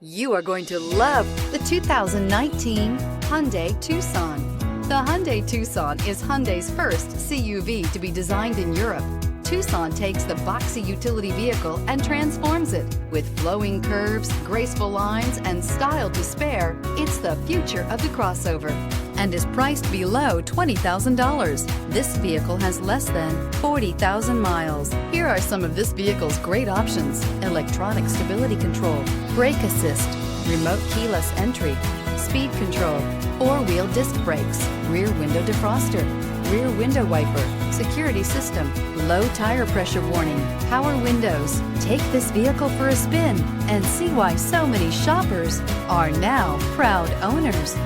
You are going to love the 2019 Hyundai Tucson. The Hyundai Tucson is Hyundai's first CUV to be designed in Europe. Tucson takes the boxy utility vehicle and transforms it. With flowing curves, graceful lines, and style to spare, it's the future of the crossover and is priced below $20,000. This vehicle has less than 40,000 miles. Here are some of this vehicle's great options: electronic stability control, brake assist, remote keyless entry, speed control, four-wheel disc brakes, rear window defroster, rear window wiper, security system, low tire pressure warning, power windows. Take this vehicle for a spin and see why so many shoppers are now proud owners.